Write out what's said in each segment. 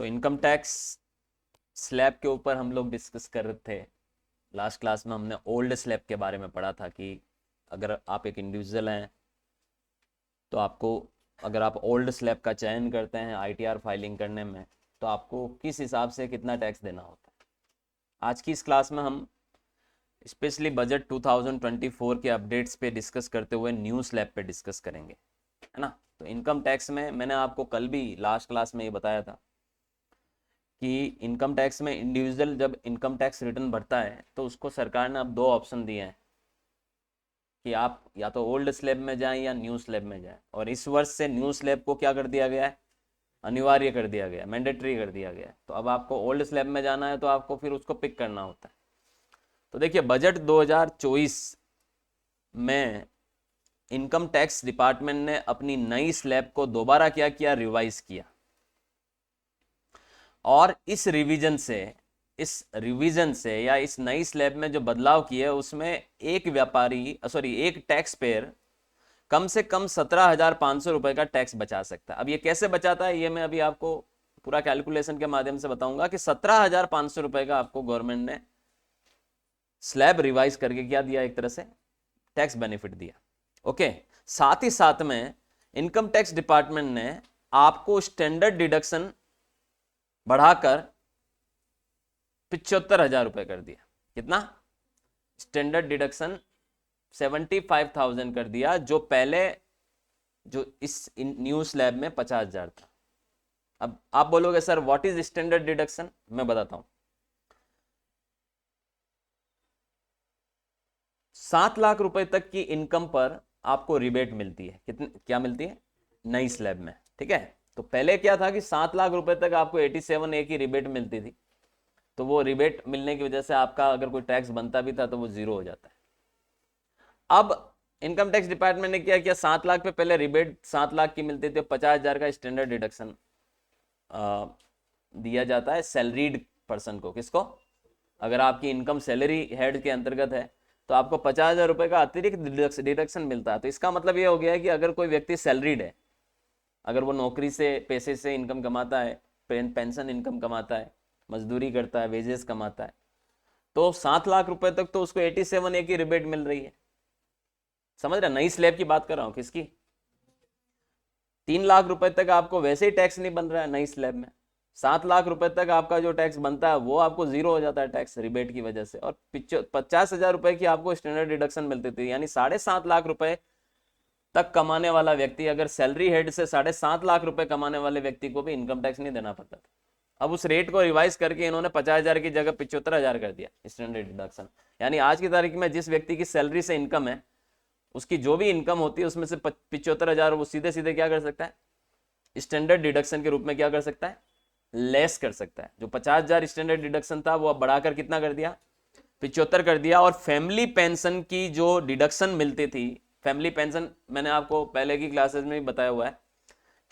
Income tax slab के ऊपर हम लोग डिस्कस कर रहे थे। लास्ट क्लास में हमने ओल्ड स्लैब के बारे में पढ़ा था कि अगर आप एक इंडिविजुअल हैं तो आपको, अगर आप ओल्ड स्लैब का चयन करते हैं आईटीआर फाइलिंग करने में, तो आपको किस हिसाब से कितना टैक्स देना होता है। आज की इस क्लास में हम स्पेशली बजट 2024 के अपडेट्स पे डिस्कस करते हुए न्यू स्लैब पे डिस्कस करेंगे, है ना। तो इनकम टैक्स में मैंने आपको कल भी लास्ट क्लास में ये बताया था कि इनकम टैक्स में इंडिविजुअल जब इनकम टैक्स रिटर्न भरता है तो उसको सरकार ने अब दो ऑप्शन दिए हैं कि आप या तो ओल्ड स्लैब में जाएं या न्यू स्लैब में जाएं। और इस वर्ष से न्यू स्लैब को क्या कर दिया गया है, अनिवार्य कर दिया गया, मैंडेटरी कर दिया गया है। तो अब आपको ओल्ड स्लैब में जाना है तो आपको फिर उसको पिक करना होता है। तो देखिए, बजट 2024 में इनकम टैक्स डिपार्टमेंट ने अपनी नई स्लैब को दोबारा क्या किया, रिवाइज किया। और इस रिवीजन से या इस नई स्लैब में जो बदलाव किए उसमें एक टैक्स पेयर कम से कम 17,500 रुपए का टैक्स बचा सकता है। अब ये कैसे बचाता है, ये मैं अभी आपको पूरा कैलकुलेशन के माध्यम से बताऊंगा कि 17,500 रुपए का आपको गवर्नमेंट ने स्लैब रिवाइज करके क्या दिया, एक तरह से टैक्स बेनिफिट दिया। ओके, साथ ही साथ में इनकम टैक्स डिपार्टमेंट ने आपको स्टैंडर्ड डिडक्शन बढ़ाकर 75,000 रुपए कर दिया। कितना? स्टैंडर्ड डिडक्शन 75,000 कर दिया, जो पहले जो इस न्यू स्लैब में 50,000 था। अब आप बोलोगे sir what is standard deduction, मैं बताता हूं। 7 लाख रुपए तक की इनकम पर आपको रिबेट मिलती है। कितनी क्या मिलती है नई स्लैब में, ठीक है। तो पहले क्या था कि 7 लाख रुपए तक आपको 87A की रिबेट मिलती थी। तो वो रिबेट मिलने की वजह से आपका अगर कोई टैक्स बनता भी था तो वो जीरो हो जाता है। अब इनकम टैक्स डिपार्टमेंट ने क्या किया, 7 लाख पे पहले रिबेट 7 लाख की मिलती थी, 50,000 का स्टैंडर्ड डिडक्शन दिया जाता है सैलरीड पर्सन को। किसको? अगर आपकी इनकम सैलरी हेड के अंतर्गत है तो आपको 50,000 रुपए का अतिरिक्त डिडक्शन मिलता है। तो इसका मतलब ये हो गया है कि अगर कोई व्यक्ति सैलरीड है, अगर वो नौकरी से पैसे से इनकम कमाता है, पेंशन इनकम कमाता है, मजदूरी करता है, वेजेस कमाता है, तो 7 लाख रुपए तक तो उसको 87A की रिबेट मिल रही है। समझ रहे? नई स्लैब की बात कर रहा हूं, किसकी? 3 लाख रुपए तक आपको वैसे ही टैक्स नहीं बन रहा है नई स्लैब में। 7 लाख रुपए तक आपका जो टैक्स बनता है वो आपको जीरो हो जाता है टैक्स रिबेट की वजह से। और 50,000 रुपए की आपको स्टैंडर्ड डिडक्शन मिलती थी, यानी 7.5 लाख रुपए तक कमाने वाला व्यक्ति, अगर सैलरी हेड से 7.5 लाख रुपए कमाने वाले व्यक्ति को भी इनकम टैक्स नहीं देना पड़ता था। अब उस रेट को रिवाइज करके इन्होंने 50,000 की जगह 75,000 कर दिया स्टैंडर्ड डिडक्शन। यानी आज की तारीख में जिस व्यक्ति की सैलरी से इनकम है, उसकी जो भी इनकम होती है उसमें से 75,000 वो सीधे सीधे क्या कर सकता है, स्टैंडर्ड डिडक्शन के रूप में क्या कर सकता है, लेस कर सकता है। जो 50,000 स्टैंडर्ड डिडक्शन था वो अब बढ़ाकर कितना कर दिया, 75 कर दिया। और फैमिली पेंशन की जो डिडक्शन मिलती थी, फैमिली पेंशन मैंने आपको पहले की क्लासेस में भी बताया हुआ है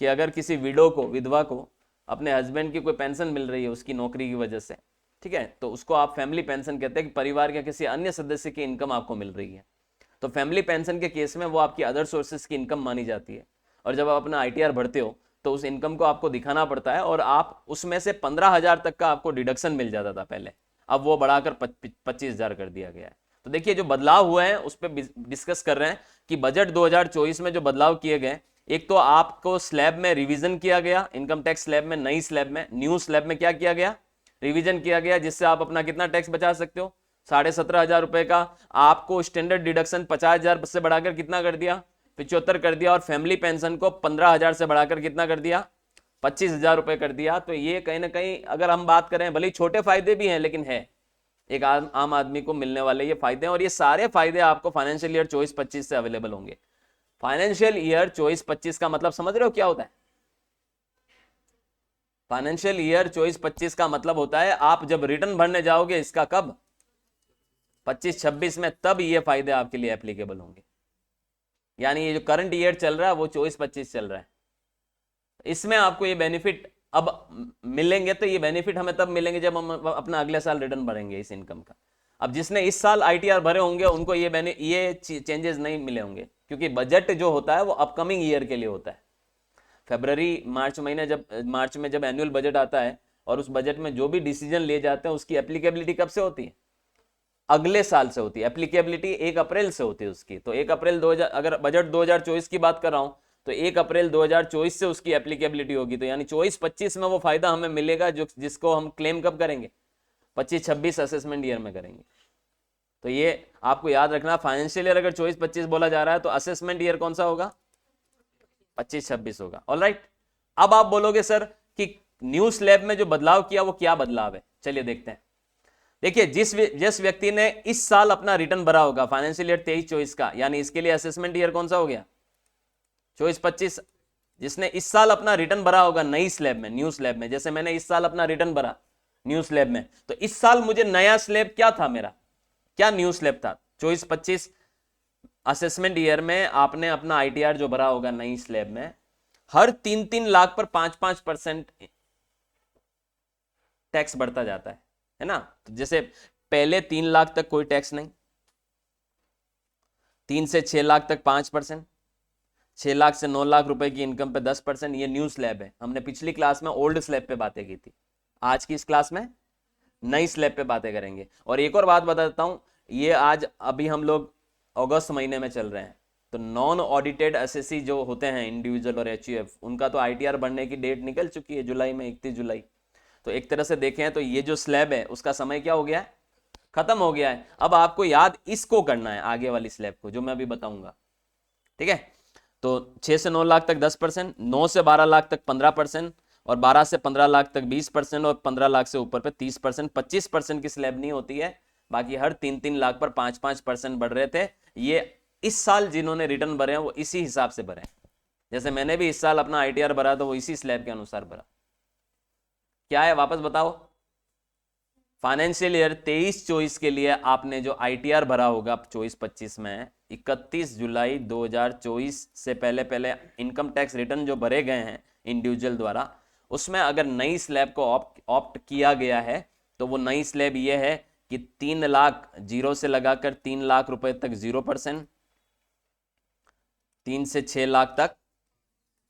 कि अगर किसी विडो को, विधवा को अपने हस्बैंड की कोई पेंशन मिल रही है उसकी नौकरी की वजह से, ठीक है, तो उसको आप फैमिली पेंशन कहते हैं कि परिवार के किसी अन्य सदस्य की इनकम आपको मिल रही है। तो फैमिली पेंशन के केस में वो आपकी अदर सोर्सेज की इनकम मानी जाती है। और जब आप अपना आईटीआर भरते हो तो उस इनकम को आपको दिखाना पड़ता है, और आप उसमें से 15,000 तक का आपको डिडक्शन मिल जाता था पहले। अब वो बढ़ाकर 25,000 कर दिया गया है। तो देखिए, जो बदलाव हुए हैं उस पर डिस्कस कर रहे हैं कि बजट 2024 में जो बदलाव किए गए, एक तो आपको स्लैब में रिवीजन किया गया, इनकम टैक्स स्लैब में, नई स्लैब में, न्यू स्लैब में क्या किया गया, रिवीजन किया गया, जिससे आप अपना कितना टैक्स बचा सकते हो, 17,500 रुपए का। आपको स्टैंडर्ड डिडक्शन 50,000 से बढ़ाकर कितना कर दिया, 75 कर दिया। और फैमिली पेंशन को 15,000 से बढ़ाकर कितना कर दिया, 25,000 रुपए कर दिया। तो ये कहीं ना कहीं अगर हम बात करें, भले ही छोटे फायदे भी हैं लेकिन है, एक आम आदमी को मिलने वाले ये फायदे हैं। और ये सारे फायदे आपको फाइनेंशियल ईयर 24-25 से अवेलेबल होंगे। फाइनेंशियल ईयर 24-25 का मतलब समझ रहे हो क्या होता है? फाइनेंशियल ईयर 24-25 का मतलब होता है आप जब रिटर्न भरने जाओगे इसका, कब, 25-26 में, तब ये फायदे आपके लिए एप्लीकेबल होंगे। यानी ये जो करंट ईयर चल रहा है वो 24-25 चल रहा है, इसमें आपको ये बेनिफिट अब मिलेंगे। तो ये बेनिफिट हमें तब मिलेंगे जब हम अपना अगले साल रिटर्न भरेंगे इस इनकम का। अब जिसने इस साल आईटीआर भरे होंगे उनको ये चेंजेस नहीं मिले होंगे, क्योंकि बजट जो होता है वो अपकमिंग ईयर के लिए होता है। फरवरी मार्च महीने मार्च में जब एनुअल बजट आता है और उस बजट में जो भी डिसीजन लिए जाते हैं उसकी एप्लीकेबिलिटी कब से होती है? अगले साल से होती है। एप्लीकेबिलिटी 1 अप्रैल से होती है उसकी। तो 1 अप्रैल 2000, अगर बजट 2024 की बात कर रहा हूं तो 1 अप्रैल 2024 से उसकी एप्लीकेबिलिटी होगी। तो यानी 24-25 में वो फायदा हमें मिलेगा जो जिसको हम क्लेम कब करेंगे? 25-26 असेसमेंट ईयर में करेंगे। तो ये आपको याद रखना, फाइनेंशियल ईयर अगर 24-25 बोला जा रहा है तो असेसमेंट ईयर कौन सा होगा? 25-26 होगा। ऑलराइट, अब आप बोलोगे सर कि न्यू स्लैब में जो बदलाव किया वो क्या बदलाव है? चलिए देखते हैं। देखिए, जिस व्यक्ति ने इस साल अपना रिटर्न भरा होगा फाइनेंशियल ईयर 23-24 का, यानी इसके लिए असेसमेंट ईयर कौन सा हो गया? 24-25। जिसने इस साल अपना रिटर्न भरा होगा नई स्लैब में, न्यू स्लैब में, जैसे मैंने इस साल अपना रिटर्न भरा न्यू स्लैब में, तो इस साल मुझे नया स्लैब क्या था मेरा? क्या न्यू स्लैब था? 24-25 असेसमेंट ईयर में आपने अपना आईटीआर जो भरा होगा नई स्लैब में, हर 3-3 लाख पर 5-5% टैक्स बढ़ता जाता है ना? तो जैसे पहले 3 लाख तक कोई टैक्स नहीं, 3 से 6 लाख तक 5%, 6 लाख से 9 लाख रुपए की इनकम पे 10%। ये न्यू स्लैब है। हमने पिछली क्लास में ओल्ड स्लैब पे बातें की थी, आज की इस क्लास में नई स्लैब पे बातें करेंगे। और एक और बात बता देता हूं, ये आज अभी हम लोग अगस्त महीने में चल रहे हैं, तो नॉन ऑडिटेड एसएससी जो होते हैं इंडिविजुअल और एचयूएफ, उनका तो आईटीआर बढ़ने की डेट निकल चुकी है जुलाई में, 31 जुलाई। तो एक तरह से देखें तो ये जो स्लैब है उसका समय क्या हो गया है? खत्म हो गया है। अब आपको याद इसको करना है, आगे वाली स्लैब को जो मैं अभी बताऊंगा। ठीक है, तो 6 से 9 लाख तक 10%, 9 से 12 लाख तक 15%, और 12 से 15 लाख तक 20%, और 15 लाख से ऊपर पे 30%। 25% की स्लैब नहीं होती है, बाकी हर 3-3 लाख पर 5-5% बढ़ रहे थे। ये इस साल जिन्होंने रिटर्न भरे हैं वो इसी हिसाब से भरे हैं। जैसे मैंने भी इस साल अपना आईटीआर भरा तो वो इसी स्लैब के अनुसार भरा। क्या है वापस बताओ? फाइनेंशियल ईयर 23-24 के लिए आपने जो आईटीआर भरा होगा 24-25 में, 31 जुलाई 2024 से पहले पहले इनकम टैक्स रिटर्न जो भरे गए हैं इंडिविजुअल द्वारा, उसमें अगर नई स्लैब को ऑप्ट किया गया है तो वो नई स्लैब ये है कि 3 लाख जीरो से लगाकर 3 लाख रुपए तक 0%, 3 से 6 लाख तक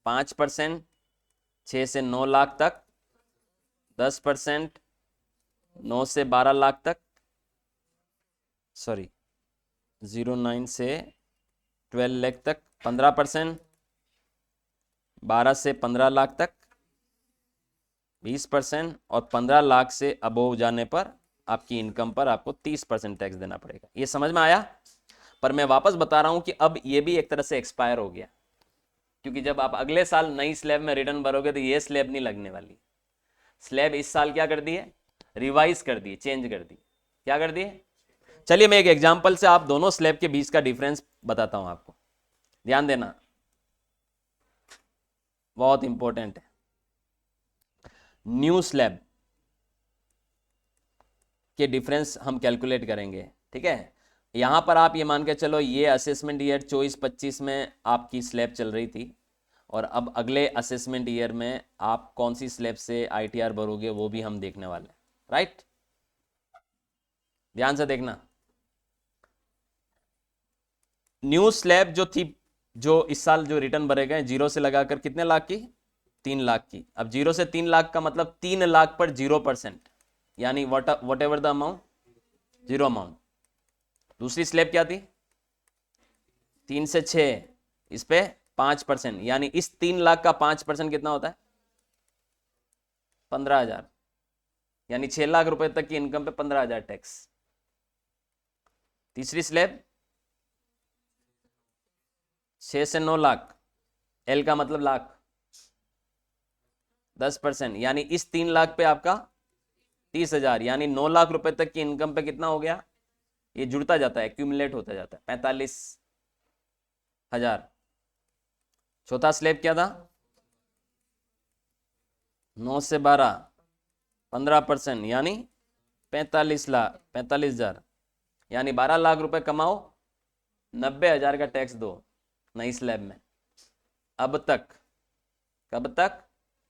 5%, 6 से 9 लाख तक 10%, 9 से 12 लाख तक 09 से 12 लाख तक 15%, 12 से 15 लाख तक 20%, और 15 लाख से अबोव जाने पर आपकी इनकम पर आपको 30% टैक्स देना पड़ेगा। ये समझ में आया? पर मैं वापस बता रहा हूं कि अब ये भी एक तरह से एक्सपायर हो गया, क्योंकि जब आप अगले साल नई स्लैब में रिटर्न भरोगे तो ये स्लैब नहीं लगने वाली। स्लैब इस साल क्या कर दी है? रिवाइज कर दी, चेंज कर दी। क्या कर दी? चलिए मैं एक एग्जांपल से आप दोनों स्लैब के बीच का डिफरेंस बताता हूं आपको, ध्यान देना, बहुत इंपॉर्टेंट है। न्यू स्लैब के डिफरेंस हम कैलकुलेट करेंगे। ठीक है, यहां पर आप ये मान के चलो ये असेसमेंट ईयर 24-25 में आपकी स्लैब चल रही थी, और अब अगले असेसमेंट ईयर में आप कौन सी स्लैब से आईटीआर भरोगे वो भी हम देखने वाले हैं। राइट, ध्यान से देखना। न्यू स्लैब जो थी, जो इस साल जो रिटर्न भरे गए, जीरो से लगाकर कितने लाख की? 3 लाख की। अब 0 से 3 लाख का मतलब 3 लाख पर 0%, यानी what ever the amount, 0 amount. दूसरी स्लैब क्या थी? 3 से 6, इस पे 5%, यानी इस 3 लाख का 5% कितना होता है? 15,000, यानी 6 लाख रुपए तक की इनकम पे 15,000 टैक्स। तीसरी स्लैब 6 से 9 लाख, एल का मतलब लाख, 10%, यानी इस 3 लाख पे आपका 30,000, यानी 9 लाख रुपए तक की इनकम पे कितना हो गया? ये जुड़ता जाता है, एक्यूमुलेट होता जाता है, 45,000। चौथा स्लैब क्या था? 9 से 12, 15%, यानी 45,000, यानी 12 लाख रुपए कमाओ, 90,000 का टैक्स दो नई स्लैब में। अब तक, कब तक?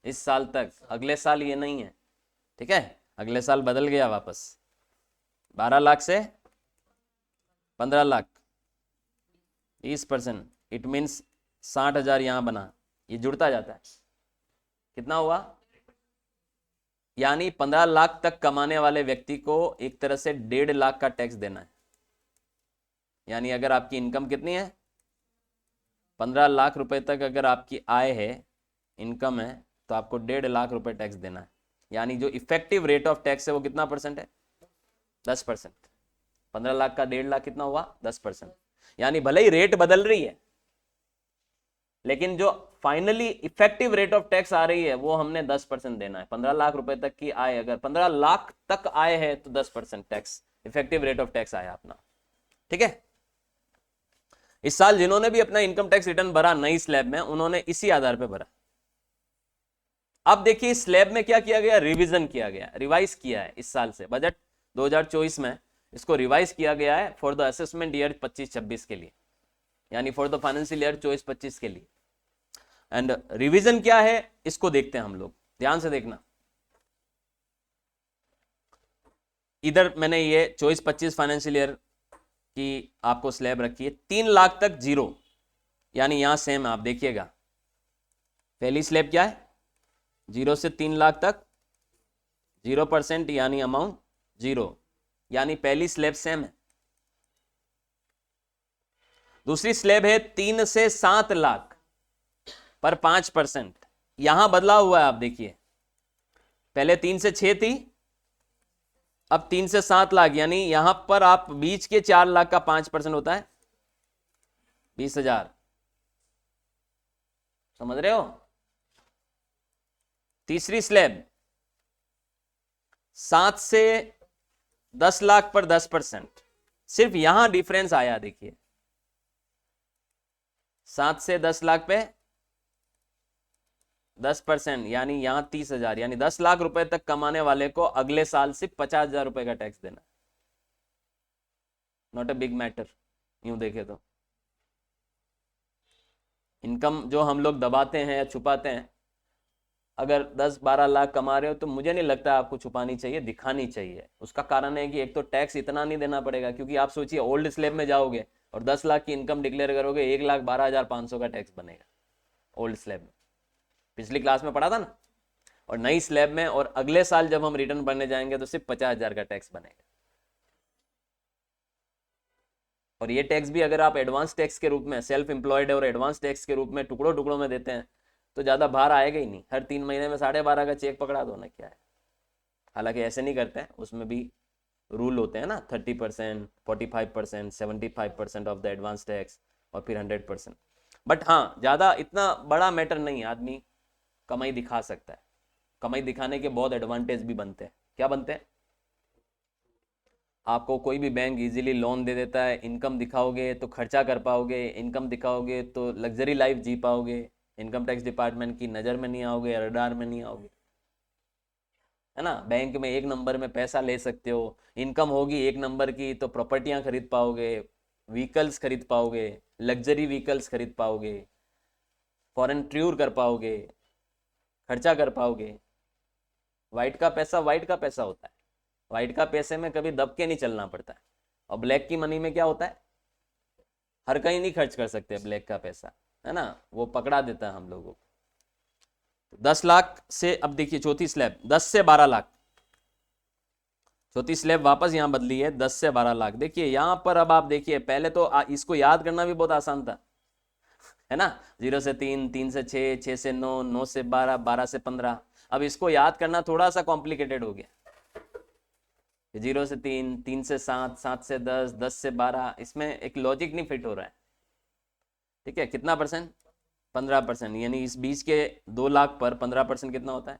इस साल तक। अगले साल ये नहीं है। ठीक है, अगले साल बदल गया वापस, 12 लाख से 15 लाख, 30%, इट मीन्स 60,000 यहां बना, ये जुड़ता जाता है। कितना हुआ? यानी 15 लाख तक कमाने वाले व्यक्ति को एक तरह से 1.5 लाख का टैक्स देना है। यानी अगर आपकी इनकम कितनी है, 15 लाख रुपए तक अगर आपकी आय है, इनकम है, तो आपको 1.5 लाख रुपए टैक्स देना है। यानी जो इफेक्टिव रेट ऑफ टैक्स है वो कितना परसेंट है? 10%। 15 लाख का 1.5 लाख कितना हुआ? 10%। यानी भले ही रेट बदल रही है, लेकिन जो finally effective rate of tax आ रही है वो हमने 10% देना है। 15 लाख रुपए तक की आय, अगर 15 लाख तक आय है तो 10% tax, effective rate of tax आया अपना। ठीक है। इस साल जिन्होंने भी अपना इनकम टैक्स रिटर्न भरा नई स्लैब में, उन्होंने इसी आधार पर भरा। अब देखिए इस स्लैब में क्या किया गया, रिवीजन किया गया, रिवाइज किया है इस साल से। बजट 2024 में इसको रिवाइज किया गया है फॉर द असेसमेंट ईयर 25-26 के लिए, यानी फॉर द फाइनेंशियल ईयर 24-25 के लिए। एंड रिवीजन क्या है इसको देखते हैं हम लोग, ध्यान से देखना। इधर मैंने ये 24-25 फाइनेंशियल ईयर की आपको स्लैब रखी है। 3 लाख तक जीरो, यानी यहां सेम आप देखिएगा। पहली स्लैब क्या है, 0 से 3 लाख तक 0%, यानी अमाउंट 0, यानी पहली स्लैब सेम है। दूसरी स्लैब है 3 से 7 लाख पर 5%। यहां बदला हुआ है, आप देखिए, पहले 3 से 6 थी, अब 3 से 7 लाख, यानी यहां पर आप बीच के 4 लाख का 5% होता है 20,000। समझ रहे हो? तीसरी स्लैब 7 से 10 लाख पर 10%। सिर्फ यहां डिफरेंस आया, देखिए 7 से 10 लाख पे 10%, यानी यहां 30,000, यानी 10 लाख रुपए तक कमाने वाले को अगले साल सिर्फ 50,000 रुपए का टैक्स देना। नॉट अ बिग मैटर यूं देखे तो। इनकम जो हम लोग दबाते हैं या छुपाते हैं, अगर 10-12 लाख कमा रहे हो तो मुझे नहीं लगता आपको छुपानी चाहिए, दिखानी चाहिए। उसका कारण है कि एक तो टैक्स इतना नहीं देना पड़ेगा, क्योंकि आप सोचिए ओल्ड स्लैब में जाओगे और 10 लाख की इनकम डिक्लेयर करोगे, 1,12,500 का टैक्स बनेगा ओल्ड स्लैब में। पिछली क्लास में पढ़ा था ना। और नई स्लैब में और अगले साल जब हम रिटर्न भरने जाएंगे तो सिर्फ 50,000 का टैक्स बनेगा। और ये टैक्स भी अगर आप एडवांस टैक्स के रूप में, सेल्फ एम्प्लॉयड और एडवांस टैक्स के रूप में टुकड़ों टुकड़ों में देते हैं तो ज़्यादा भार आएगा ही नहीं। हर 3 महीने में 12.5 का चेक पकड़ा दो ना, क्या है। हालांकि ऐसे नहीं करते हैं, उसमें भी रूल होते हैं ना, 30%, 45%, 75% ऑफ द एडवांस टैक्स और फिर 100%। बट हाँ, ज़्यादा इतना बड़ा मैटर नहीं है, आदमी कमाई दिखा सकता है। कमाई दिखाने के बहुत एडवांटेज भी बनते हैं। क्या बनते हैं? आपको कोई भी बैंक इजीली लोन दे देता है। इनकम दिखाओगे तो खर्चा कर पाओगे, इनकम दिखाओगे तो लग्जरी लाइफ जी पाओगे, इनकम टैक्स डिपार्टमेंट की नज़र में नहीं आओगे, रडार में नहीं आओगे, है ना। बैंक में 1 नंबर में पैसा ले सकते हो, इनकम होगी 1 नंबर की तो प्रॉपर्टियां खरीद पाओगे, व्हीकल्स खरीद पाओगे, लग्जरी व्हीकल्स खरीद पाओगे, फॉरेन टूर कर पाओगे, खर्चा कर पाओगे। वाइट का पैसा वाइट का पैसा होता है। वाइट का पैसे में कभी दब के नहीं चलना पड़ता है। और ब्लैक की मनी में क्या होता है, हर कहीं नहीं खर्च कर सकते ब्लैक का पैसा, है ना, वो पकड़ा देता है हम लोगों को। 10 लाख से, अब देखिए चौथी स्लैब 10 से 12 लाख। चौथी स्लैब वापस यहां बदली है, 10 से 12 लाख। देखिए यहां पर अब आप देखिए, पहले तो इसको याद करना भी बहुत आसान था, है ना। 0 से 3, 3 से 6, 6 से 9, 9 से 12, 12 से 15। अब इसको याद करना थोड़ा सा कॉम्प्लिकेटेड हो गया। 0 से 3, 3 से 7, 7 से 10, 10 से 12, इसमें एक लॉजिक नहीं फिट हो रहा है। ठीक है, कितना परसेंट? 15%, यानी इस बीच के 2 लाख पर 15% कितना होता है?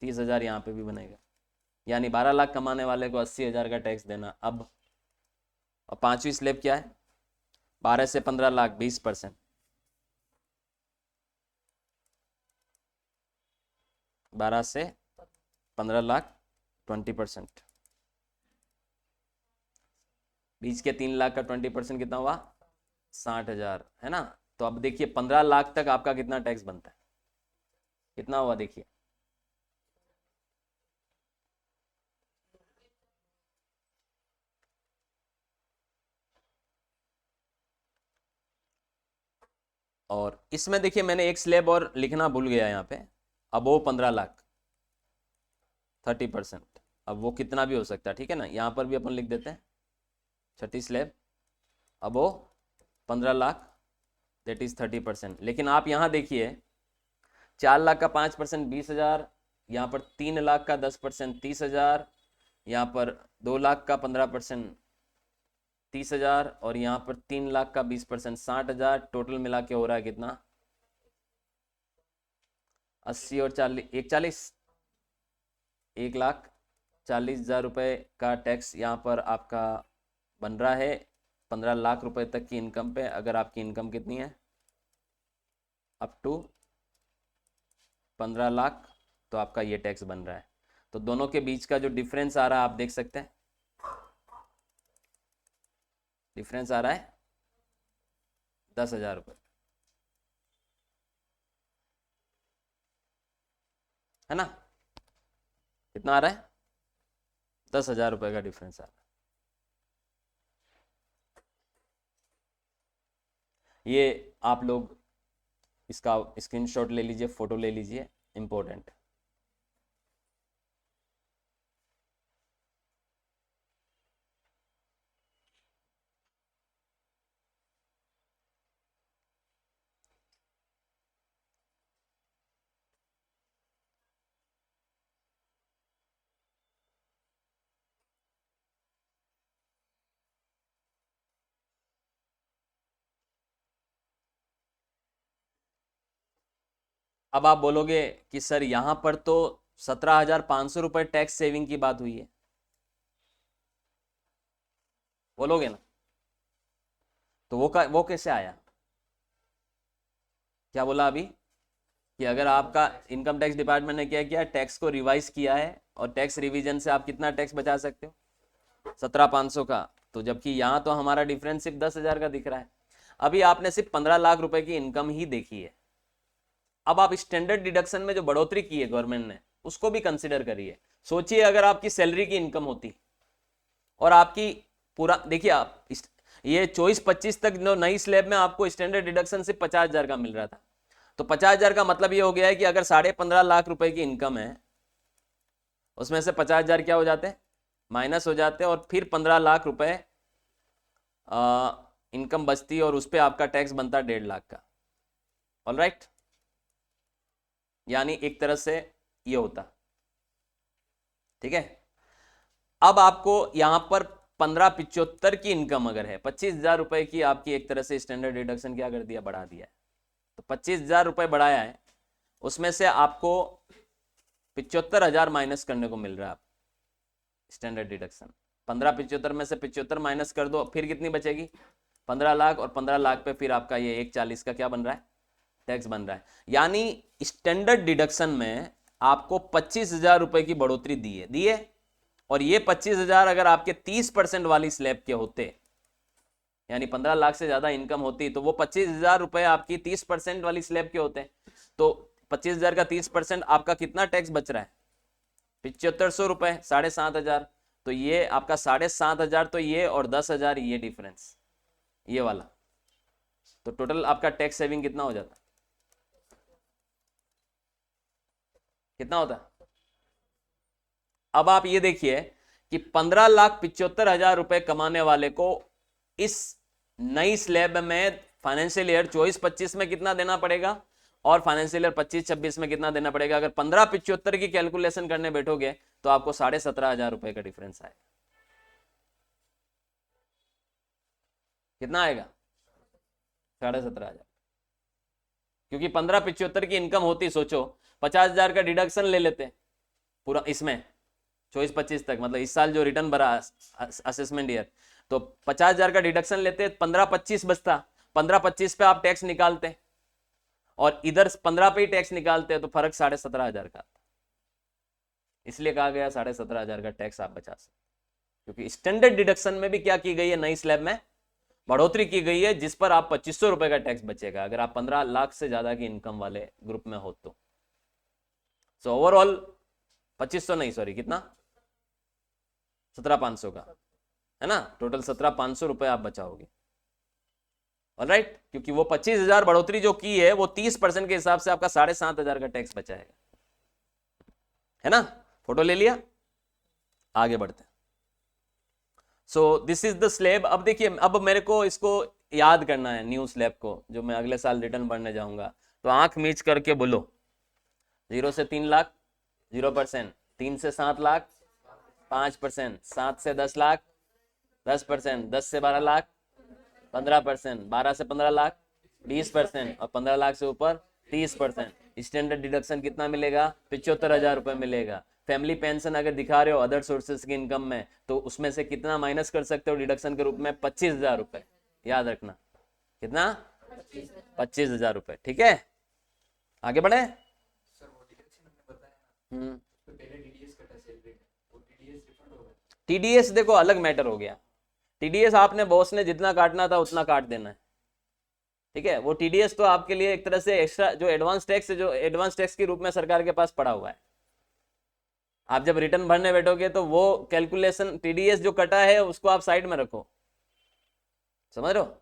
30,000 यहाँ पे भी बनेगा। यानी 12 लाख कमाने वाले को 80,000 का टैक्स देना। अब और पांचवी स्लैब क्या है, 12 से 15 लाख 20%, 12 से 15 लाख 20%, बीच के 3 लाख का 20% कितना हुआ? 60,000, है ना। तो अब देखिए 15 लाख तक आपका कितना टैक्स बनता है, कितना हुआ देखिए। और इसमें देखिए मैंने एक स्लैब और लिखना भूल गया यहाँ पे, अबो 15 लाख 30%। अब वो कितना भी हो सकता है, ठीक है ना, यहाँ पर भी अपन लिख देते हैं छठी slab above 15 lakh that is 30%। लेकिन आप यहाँ देखिए 4 लाख का 5% 20,000, यहाँ पर 3 लाख का 10% 30,000, यहाँ पर 2 लाख का 15% 30,000, और यहाँ पर 3 लाख का 20% 60,000। टोटल मिला के हो रहा है कितना, 80 और 40 140 1,40,000 रुपये का टैक्स यहाँ पर आपका बन रहा है 15 लाख रुपए तक की इनकम पे। अगर आपकी इनकम कितनी है, अप टू 15 लाख, तो आपका ये टैक्स बन रहा है। तो दोनों के बीच का जो डिफरेंस आ रहा है आप देख सकते हैं, डिफरेंस आ रहा है 10,000 रुपये, है ना। कितना आ रहा है, 10,000 रुपये का डिफरेंस आ रहा है। ये आप लोग इसका स्क्रीनशॉट ले लीजिए, फोटो ले लीजिए, इंपॉर्टेंट। अब आप बोलोगे कि सर यहां पर तो 17,500 रुपये टैक्स सेविंग की बात हुई है, बोलोगे ना, तो वो कैसे आया, क्या बोला अभी, कि अगर आपका इनकम टैक्स डिपार्टमेंट ने क्या किया, टैक्स को रिवाइज किया है, और टैक्स रिवीजन से आप कितना टैक्स बचा सकते हो, 17,500 का। तो जबकि यहां तो हमारा डिफरेंस सिर्फ 10,000 का दिख रहा है। अभी आपने सिर्फ 15 लाख रुपए की इनकम ही देखी है। अब आप स्टैंडर्ड डिडक्शन में जो बढ़ोतरी की है गवर्नमेंट ने, उसको भी कंसिडर करिए। सोचिए अगर आपकी सैलरी की इनकम होती और आपकी पूरा, देखिए आप ये 24-25 तक नई स्लैब में आपको स्टैंडर्ड डिडक्शन सिर्फ 50,000 का मिल रहा था। तो 50,000 का मतलब ये हो गया है कि अगर 15.5 लाख रुपए की इनकम है, उसमें से 50,000 क्या हो जाते हैं, माइनस हो जाते हैं, और फिर 15 लाख रुपए इनकम बचती है, और उस पर आपका टैक्स बनता 1.5 लाख का। ऑल राइट, यानी एक तरह से ये होता, ठीक है। अब आपको यहां पर 1575 की इनकम अगर है, 25,000 रुपए की आपकी, एक तरह से स्टैंडर्ड डिडक्शन क्या कर दिया, बढ़ा दिया है। तो 25,000 रुपए बढ़ाया है, उसमें से आपको 75,000 माइनस करने को मिल रहा है। आप स्टैंडर्ड डिडक्शन 1575 में से 75 माइनस कर दो, फिर कितनी बचेगी, 15 लाख, और 15 लाख पे फिर आपका ये 140 का क्या बन रहा है, टैक्स बन रहा है। यानी स्टैंडर्ड डिडक्शन में आपको 25,000 रुपए की बढ़ोतरी दी है, और ये 25,000 अगर आपके 30% वाली स्लैब के होते, यानी 15 लाख से ज्यादा इनकम होती, तो वो 25,000 रुपए आपकी 30% वाली स्लैब के होते। तो 25,000 का 30% आपका कितना टैक्स बच रहा है, 7500 रुपए, 7,500। तो ये आपका 7,500, तो ये और 10,000 ये डिफरेंस, ये वाला, तो टोटल आपका टैक्स सेविंग कितना हो जाता, कितना होता। अब आप ये देखिए कि 15,75,000 रुपए कमाने वाले को इस नई स्लैब में फाइनेंशियल ईयर 24-25 में कितना देना पड़ेगा, और फाइनेंशियल ईयर 25-26 में कितना देना पड़ेगा। अगर 15,75 की कैलकुलेशन करने बैठोगे तो आपको 17,500 रुपए का डिफरेंस आएगा। कितना आएगा, 17,500, क्योंकि 15,75 की इनकम होती, सोचो 50,000 का डिडक्शन ले लेते पूरा इसमें 24-25 तक, मतलब इस साल जो रिटर्न भरा असेसमेंट ईयर, तो 50,000 का डिडक्शन लेते, 15,25 बचता, 15,25 पे आप टैक्स निकालते, और इधर 15 पे ही टैक्स निकालते हैं, तो फर्क 17,500 का। इसलिए कहा गया 17,500 का टैक्स आप बचा सकते, क्योंकि स्टैंडर्ड डिडक्शन में भी क्या की गई है, नई स्लैब में बढ़ोतरी की गई है, जिस पर आप 2,500 रुपए का टैक्स बचेगा अगर आप 15 लाख से ज्यादा की इनकम वाले ग्रुप में हो तो। सो ओवरऑल 2,500 नहीं, सॉरी, कितना, 17,500 का, है ना, टोटल 17,500 रुपए आप बचाओगे। ऑलराइट, क्योंकि वो 25,000 बढ़ोतरी जो की है वो 30% के हिसाब से आपका 7,500 का टैक्स बचाएगा, है ना। फोटो ले लिया, आगे बढ़ते हैं। So this is the slab. अब देखिए, अब मेरे को इसको याद करना है न्यू स्लैब को, जो मैं अगले साल रिटर्न भरने जाऊंगा। तो आंख मीच करके बोलो, 0 से 3 लाख 0%, 3 से 7 लाख 5%, 7 से 10 लाख 10%, 10 से 12 लाख 15%, 12 से 15 लाख 20%, और 15 लाख से ऊपर 30%। स्टैंडर्ड डिडक्शन कितना मिलेगा? 75,000 रुपये मिलेगा। फैमिली पेंशन अगर दिखा रहे हो अदर सोर्सेज की इनकम में, तो उसमें से कितना माइनस कर सकते हो डिडक्शन के रूप में? 25,000 रुपये। याद रखना, कितना? 25,000 रुपये। ठीक है, आगे बढ़े। टीडीएस देखो अलग मैटर हो गया। टीडीएस आपने बॉस ने जितना काटना था उतना काट देना है, ठीक है। वो टीडीएस तो आपके लिए एक तरह से एक्स्ट्रा जो एडवांस टैक्स, जो एडवांस टैक्स के रूप में सरकार के पास पड़ा हुआ है। आप जब रिटर्न भरने बैठोगे तो वो कैलकुलेशन टीडीएस जो कटा है उसको आप साइड में रखो, समझ रहे हो।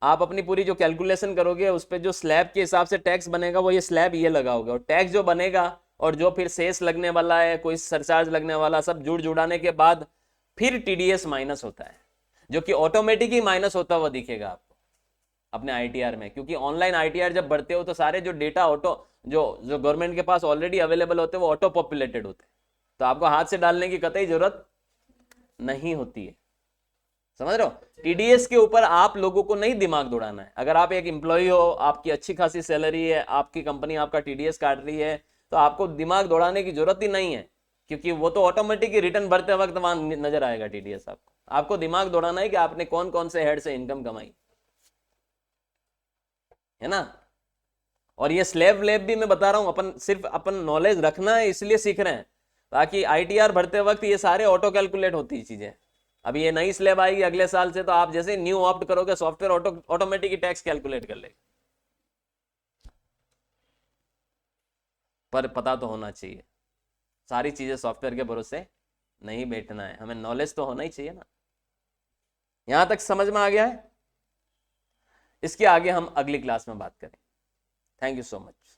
आप अपनी पूरी जो कैलकुलेशन करोगे उस पर जो स्लैब के हिसाब से टैक्स बनेगा वो ये स्लैब ये लगाओगे, और टैक्स जो बनेगा और जो फिर शेष लगने वाला है, कोई सरचार्ज लगने वाला, सब जुड़ जुड़ाने के बाद फिर टीडीएस माइनस होता है, जो कि ऑटोमेटिक ही माइनस होता हुआ दिखेगा आपको अपने आईटीआर में। क्योंकि ऑनलाइन आईटीआर जब भरते हो तो सारे जो डेटा ऑटो जो गवर्नमेंट के पास ऑलरेडी अवेलेबल होते हैं वो ऑटो पॉपुलेटेड होते हैं, तो आपको हाथ से डालने की कतई जरूरत नहीं होती है, समझ रहे हो। टीडीएस के ऊपर आप लोगों को नहीं दिमाग दौड़ाना है। अगर आप एक एम्प्लॉय हो, आपकी अच्छी खासी सैलरी है, आपकी कंपनी आपका टीडीएस काट रही है, तो आपको दिमाग दौड़ाने की जरूरत ही नहीं है, क्योंकि वो तो ऑटोमेटिक रिटर्न भरते वक्त वहां नजर आएगा टीडीएस। आपको दिमाग दौड़ाना है कि आपने कौन कौन से हेड से इनकम कमाई, है ना। और ये स्लैब व्लैब भी मैं बता रहा हूं, अपन सिर्फ अपन नॉलेज रखना है इसलिए सीख रहे हैं, ताकि आईटीआर भरते वक्त ये सारे ऑटो कैलकुलेट होती है चीजें। अब ये नई स्लैब आएगी अगले साल से, तो आप जैसे न्यू ऑप्ट करोगे सॉफ्टवेयर ऑटोमेटिक ही टैक्स कैलकुलेट कर लेगा। पर पता तो होना चाहिए, सारी चीजें सॉफ्टवेयर के भरोसे नहीं बैठना है, हमें नॉलेज तो होना ही चाहिए ना। यहां तक समझ में आ गया है? इसके आगे हम अगली क्लास में बात करें। Thank you so much.